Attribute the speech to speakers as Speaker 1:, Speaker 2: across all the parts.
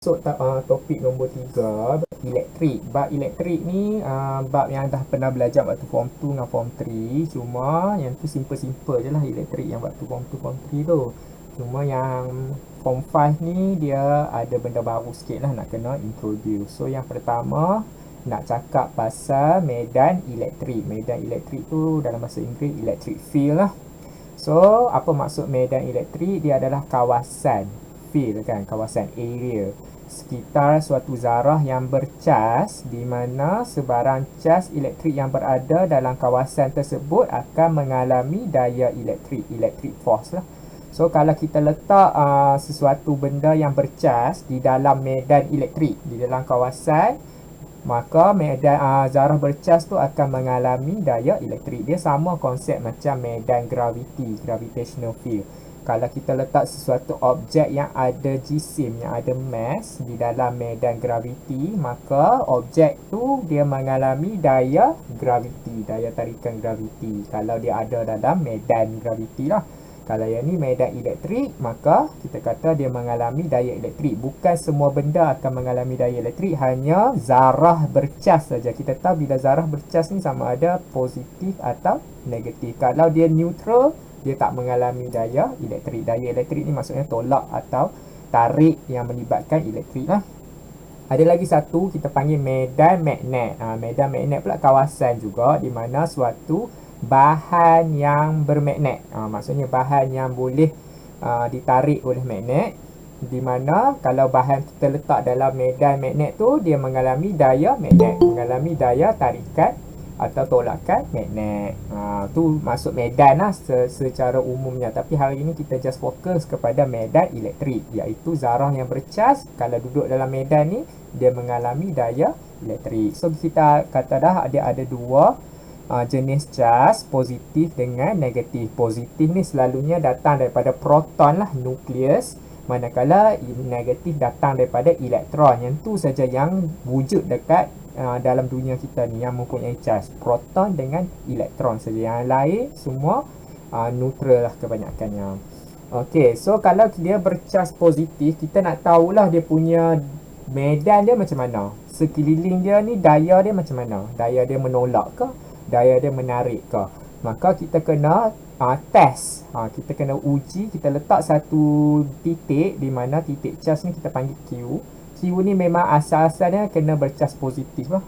Speaker 1: Masuk topik nombor 3, elektrik. Bab elektrik ni bab yang dah pernah belajar waktu form 2 dengan form 3. Cuma yang tu simple-simple je lah elektrik yang waktu form 2 form 3 tu. Cuma yang form 5 ni dia ada benda baru sikit lah nak kena introduce. So yang pertama nak cakap pasal medan elektrik. Medan elektrik tu dalam bahasa Inggeris electric field lah. So apa maksud medan elektrik? Dia adalah kawasan field kan, kawasan area sekitar suatu zarah yang bercas di mana sebarang cas elektrik yang berada dalam kawasan tersebut akan mengalami daya elektrik, electric force lah. So kalau kita letak sesuatu benda yang bercas di dalam medan elektrik, di dalam kawasan, maka medan zarah bercas tu akan mengalami daya elektrik. Dia sama konsep macam medan graviti, gravitational field. Kalau kita letak sesuatu objek yang ada jisim, yang ada mass di dalam medan graviti, maka objek tu dia mengalami daya graviti, daya tarikan graviti. Kalau dia ada dalam medan graviti lah. Kalau yang ni medan elektrik, maka kita kata dia mengalami daya elektrik. Bukan semua benda akan mengalami daya elektrik, hanya zarah bercas saja. Kita tahu bila zarah bercas ni sama ada positif atau negatif. Kalau dia neutral, dia tak mengalami daya elektrik. Daya elektrik ni maksudnya tolak atau tarik yang melibatkan elektrik lah. Ada lagi satu kita panggil medan magnet. Medan magnet pula kawasan juga di mana suatu bahan yang bermagnet. Maksudnya bahan yang boleh ditarik oleh magnet, di mana kalau bahan kita letak dalam medan magnet tu dia mengalami daya magnet, mengalami daya tarikan atau tolakan magnet. Tu masuk medan lah secara umumnya. Tapi hari ini kita just fokus kepada medan elektrik, iaitu zarah yang bercas kalau duduk dalam medan ni dia mengalami daya elektrik. So kita kata dah dia ada dua jenis cas, positif dengan negatif. Positif ni selalunya datang daripada proton lah, nukleus. Manakala negatif datang daripada elektron. Yang tu saja yang wujud dekat dalam dunia kita ni yang mempunyai cas, proton dengan elektron saja. Yang lain semua neutral lah kebanyakannya. Okey, so kalau dia bercas positif, kita nak tahulah dia punya medan dia macam mana. Sekeliling dia ni daya dia macam mana? Daya dia menolak ke? Daya dia menarik ke? Maka kita kena test. Kita kena uji, kita letak satu titik di mana titik cas ni kita panggil Q. Q ni memang asal-asalnya kena bercas positif lah.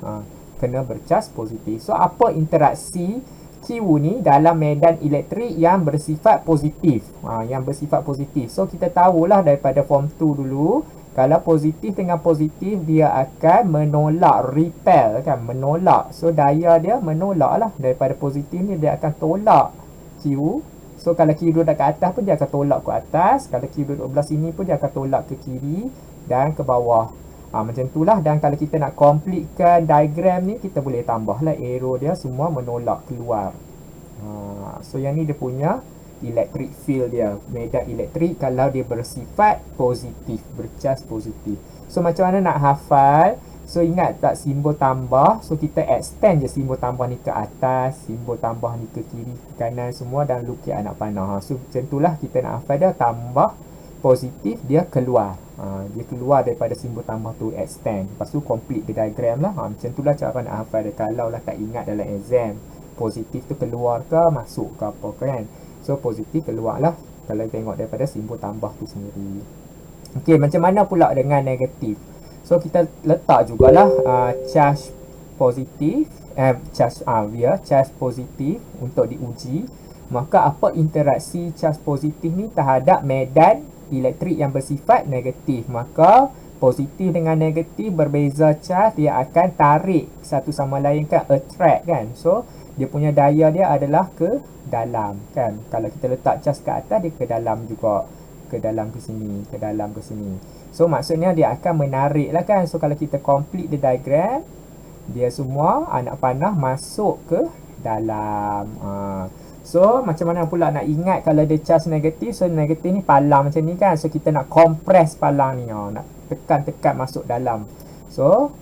Speaker 1: Kena bercas positif. So apa interaksi Q ni dalam medan elektrik yang bersifat positif? Yang bersifat positif. So kita tahulah daripada form 2 dulu, kalau positif dengan positif dia akan menolak, repel kan, menolak. So daya dia menolak lah. Daripada positif ni dia akan tolak Q. So kalau Q duduk dekat atas pun dia akan tolak ke atas. Kalau Q duduk belah sini pun dia akan tolak ke kiri dan ke bawah. Macam itulah. Dan kalau kita nak completekan diagram ni, kita boleh tambahlah arrow dia semua menolak keluar. So yang ni dia punya electric field dia, medan elektrik kalau dia bersifat positif, bercas positif. So macam mana nak hafal? So ingat tak simbol tambah? So kita extend je simbol tambah ni ke atas, simbol tambah ni ke kiri, ke kanan semua dan lukis anak panah. So macam itulah kita nak hafal dia. Tambah positif dia keluar. Dia keluar daripada simbol tambah tu, extend. Lepas tu complete the diagram lah. Macam itulah cara nak hafal dia. Kalau lah tak ingat dalam exam, positif tu keluar ke masuk ke apa kan. So positif keluar lah kalau tengok daripada simbol tambah tu sendiri. Okey, macam mana pula dengan negatif? So kita letak jugalah charge positif, charge positif untuk diuji. Maka apa interaksi charge positif ni terhadap medan elektrik yang bersifat negatif? Maka positif dengan negatif berbeza charge, dia akan tarik satu sama lain kan, attract kan. So dia punya daya dia adalah ke dalam kan. Kalau kita letak charge ke atas, dia ke dalam juga, ke dalam ke sini, ke dalam ke sini. So maksudnya dia akan menarik lah kan. So kalau kita complete the diagram, dia semua anak panah masuk ke dalam. So macam mana pula nak ingat kalau dia charge negatif? So negatif ni palang macam ni kan. So kita nak compress palang ni, nak tekan-tekan masuk dalam. So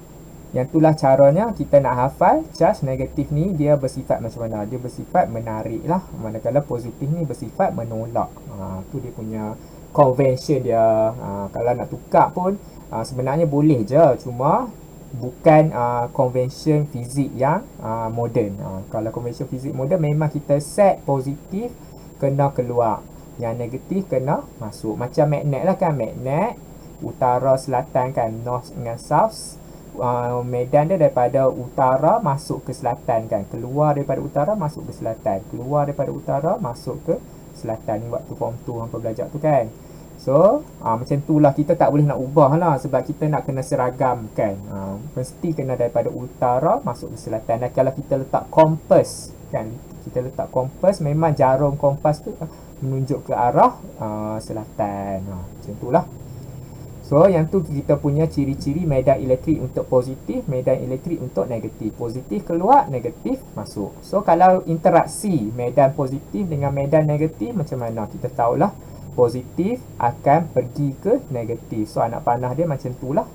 Speaker 1: yang itulah caranya kita nak hafal charge negatif ni dia bersifat macam mana. Dia bersifat menarik lah, manakala positif ni bersifat menolak. Tu dia punya convention dia. Kalau nak tukar pun sebenarnya boleh je, cuma bukan convention fizik yang moden. Kalau convention fizik moden memang kita set positif kena keluar, yang negatif kena masuk. Macam magnet lah kan, magnet utara selatan kan, north dengan south. Medan dia daripada utara masuk ke selatan kan, keluar daripada utara masuk ke selatan, keluar daripada utara masuk ke selatan. Ni waktu form 2 hampa belajar tu kan. So macam tu lah, kita tak boleh nak ubah lah, sebab kita nak kena seragam kan. Mesti kena daripada utara masuk ke selatan. Dan kalau kita letak kompas kan, kita letak kompas, memang jarum kompas tu menunjuk ke arah selatan. Macam tu lah. So yang tu kita punya ciri-ciri medan elektrik untuk positif, medan elektrik untuk negatif. Positif keluar, negatif masuk. So kalau interaksi medan positif dengan medan negatif macam mana? Kita tahulah positif akan pergi ke negatif. So anak panah dia macam tu lah.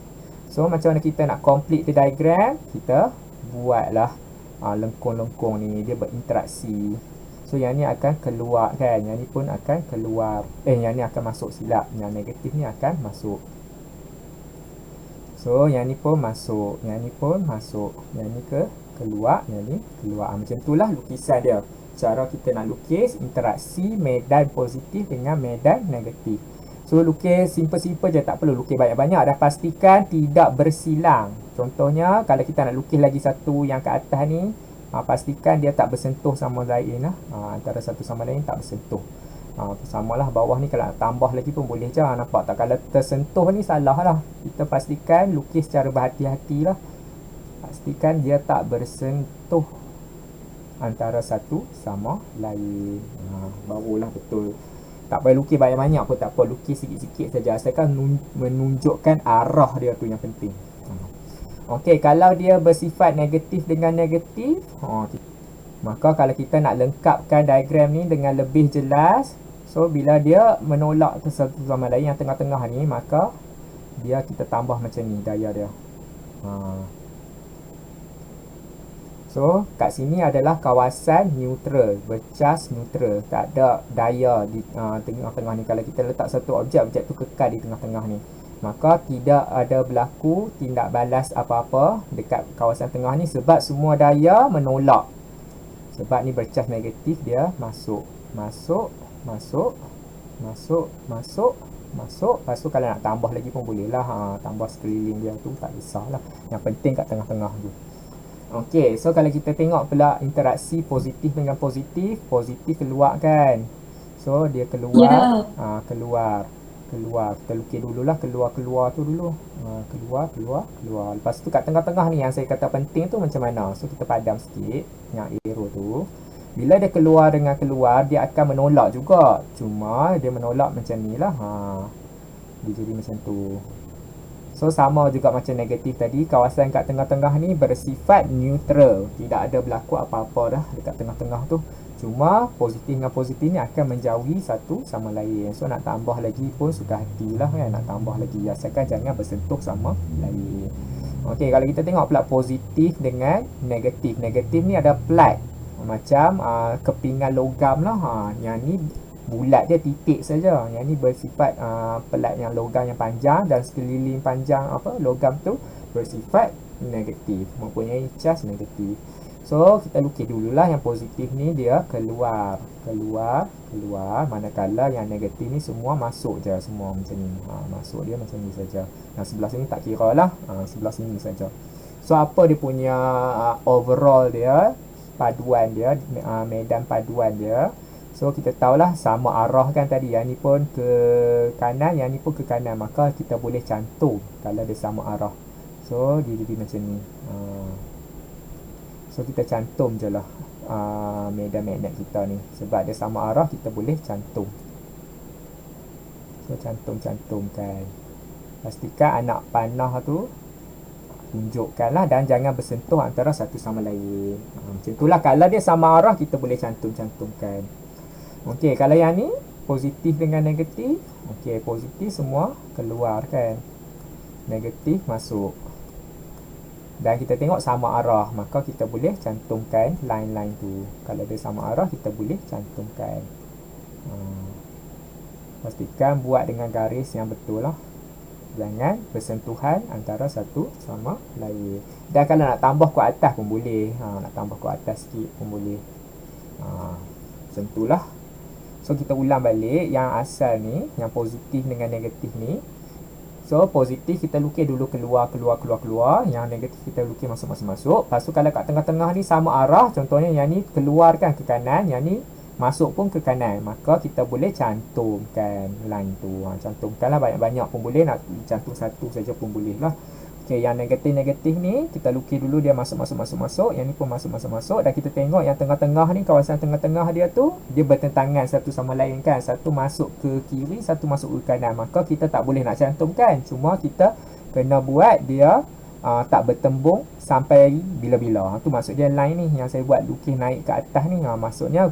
Speaker 1: So macam mana kita nak complete the diagram, kita buatlah lengkung-lengkung ni, dia berinteraksi. So yang ni akan keluar kan, yang ni pun akan keluar. Yang ni akan masuk, silap. Yang negatif ni akan masuk. So yang ni pun masuk, yang ni pun masuk, yang ni keluar, yang ni keluar. Macam itulah lukisan dia. Cara kita nak lukis interaksi medan positif dengan medan negatif. So lukis simple-simple je, tak perlu lukis banyak-banyak. Dah pastikan tidak bersilang. Contohnya kalau kita nak lukis lagi satu yang ke atas ni, pastikan dia tak bersentuh sama lain lah. Antara satu sama lain tak bersentuh. Samalah bawah ni, kalau nak tambah lagi pun boleh je. Nampak tak? Kalau tersentuh ni salah lah. Kita pastikan lukis secara berhati-hati lah. Pastikan dia tak bersentuh antara satu sama lain. Barulah betul. Tak payah lukis banyak-banyak pun tak apa. Lukis sikit-sikit saja, asalkan menunjukkan arah dia tu yang penting. Okey, kalau dia bersifat negatif dengan negatif, maka kalau kita nak lengkapkan diagram ni dengan lebih jelas, so bila dia menolak satu sama lain yang tengah-tengah ni, maka dia kita tambah macam ni daya dia. So kat sini adalah kawasan neutral, bercas neutral, tak ada daya di tengah-tengah ni. Kalau kita letak satu objek tu kekal di tengah-tengah ni, maka tidak ada berlaku tindak balas apa-apa dekat kawasan tengah ni, sebab semua daya menolak. Sebab ni bercas negatif, dia masuk, masuk, masuk, masuk, masuk, masuk. Lepas tu kalau nak tambah lagi pun boleh lah. Tambah sekeliling dia tu tak kisahlah. Yang penting kat tengah-tengah tu. Okey, so kalau kita tengok pula interaksi positif dengan positif, positif keluar kan. So dia keluar, keluar. Kita lukis dululah keluar tu dulu. Keluar. Lepas tu kat tengah-tengah ni yang saya kata penting tu macam mana. So kita padam sikit yang arrow tu. Bila dia keluar dengan keluar, dia akan menolak juga. Cuma dia menolak macam ni lah. Dia jadi macam tu. So sama juga macam negatif tadi, kawasan kat tengah-tengah ni bersifat neutral. Tidak ada berlaku apa-apa dah dekat tengah-tengah tu. Cuma positif dengan positif ni akan menjauhi satu sama lain. So nak tambah lagi pun suka hatilah kan, nak tambah lagi, asalkan jangan bersentuh sama lain. Okey, kalau kita tengok pula positif dengan negatif. Negatif ni ada plat, macam kepingan logam lah. Yang ni bulat je, titik saja. Yang ni bersifat pelat yang logam yang panjang, dan sekeliling panjang logam tu bersifat negatif, mempunyai cas negatif. So kita lukis dululah yang positif ni, dia keluar, manakala yang negatif ni semua masuk je, semua macam ni. Masuk dia macam ni saja. Yang sebelah sini tak kira lah, sebelah sini saja. So apa dia punya overall dia, paduan dia, medan paduan dia. So kita tahulah sama arah kan tadi, yang ni pun ke kanan, yang ni pun ke kanan, maka kita boleh cantum kalau dia sama arah. So dia jadi macam ni. So kita cantum je lah medan magnet kita ni, sebab dia sama arah, kita boleh cantum. So cantum-cantumkan. Pastikan anak panah tu tunjukkanlah, dan jangan bersentuh antara satu sama lain. Macam itulah, kalau dia sama arah kita boleh cantum-cantumkan. Okey, kalau yang ni positif dengan negatif, okey, positif semua keluar kan, negatif masuk. Dan kita tengok sama arah, maka kita boleh cantumkan line-line tu. Kalau dia sama arah, kita boleh cantumkan. Pastikan buat dengan garis yang betul lah. Jangan bersentuhan antara satu sama lain. Dan kalau nak tambah ke atas pun boleh. Nak tambah ke atas sikit pun boleh. Macam tu lah. So kita ulang balik yang asal ni, yang positif dengan negatif ni. So positif kita lukis dulu keluar. Yang negatif kita lukis masuk. Lepas tu kalau kat tengah-tengah ni sama arah, contohnya yang ni keluarkan ke kanan, yang ni masuk pun ke kanan, maka kita boleh cantumkan line tu. Cantumkanlah banyak-banyak pun boleh, nak cantum satu saja pun boleh lah. Okey, yang negatif ni kita lukis dulu dia masuk. Yang ni pun masuk. Dan kita tengok yang tengah-tengah ni, kawasan tengah-tengah dia tu, dia bertentangan satu sama lain kan. Satu masuk ke kiri, satu masuk ke kanan. Maka kita tak boleh nak cantumkan. Cuma kita kena buat dia tak bertembung sampai bila-bila. Tu maksud dia line ni yang saya buat lukis naik ke atas ni. Maksudnya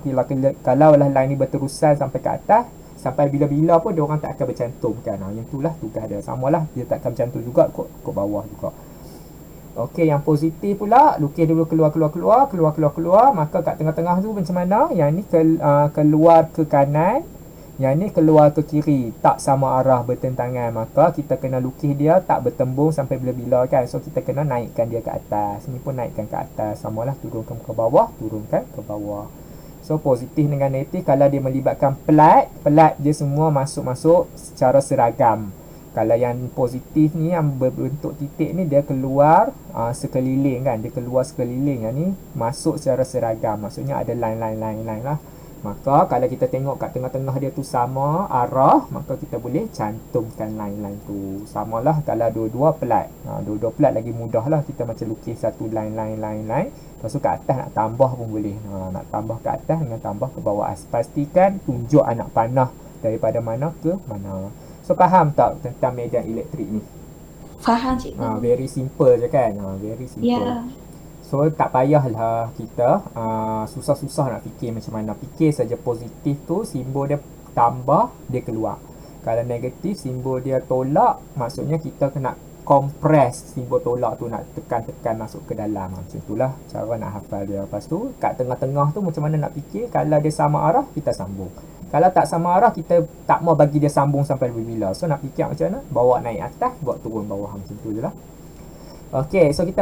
Speaker 1: kalau lah line ni berterusan sampai ke atas, sampai bila-bila pun dia orang tak akan bercantum kan. Yang itulah tugas dia. Samalah dia tak akan bercantum juga kot bawah juga. Okey, yang positif pula lukis dulu keluar. Maka kat tengah-tengah tu macam mana? Yang ni keluar ke kanan, yang ni keluar ke kiri, tak sama arah, bertentangan. Maka kita kena lukis dia tak bertembung sampai bila-bila kan. So kita kena naikkan dia ke atas. Ni pun naikkan ke atas. Samalah, turunkan ke bawah. So positif dengan negatif, kalau dia melibatkan pelat dia semua masuk secara seragam. Kalau yang positif ni yang berbentuk titik ni, dia keluar sekeliling kan. Dia keluar sekeliling. Yang ni masuk secara seragam. Maksudnya ada line lah. Maka kalau kita tengok kat tengah-tengah dia tu sama arah, maka kita boleh cantumkan line tu. Samalah kalau dua-dua pelat. Dua-dua pelat lagi mudah lah. Kita macam lukis satu line. Lepas tu kat atas nak tambah pun boleh. Nak tambah ke atas dengan tambah ke bawah. Pastikan tunjuk anak panah daripada mana ke mana. So faham tak tentang medan elektrik ni?
Speaker 2: Faham cikgu.
Speaker 1: Very simple je kan. Very simple.
Speaker 2: Ya.
Speaker 1: So tak payahlah kita susah-susah nak fikir macam mana. Fikir saja positif tu, simbol dia tambah, dia keluar. Kalau negatif, simbol dia tolak, maksudnya kita kena compress simbol tolak tu, nak tekan masuk ke dalam. Macam itulah cara nak hafal dia. Lepas tu kat tengah-tengah tu macam mana nak fikir. Kalau dia sama arah, kita sambung. Kalau tak sama arah, kita tak mau bagi dia sambung sampai bila. So nak fikir macam mana, bawa naik atas, bawa turun bawah. Macam tu je lah. Okay, so kita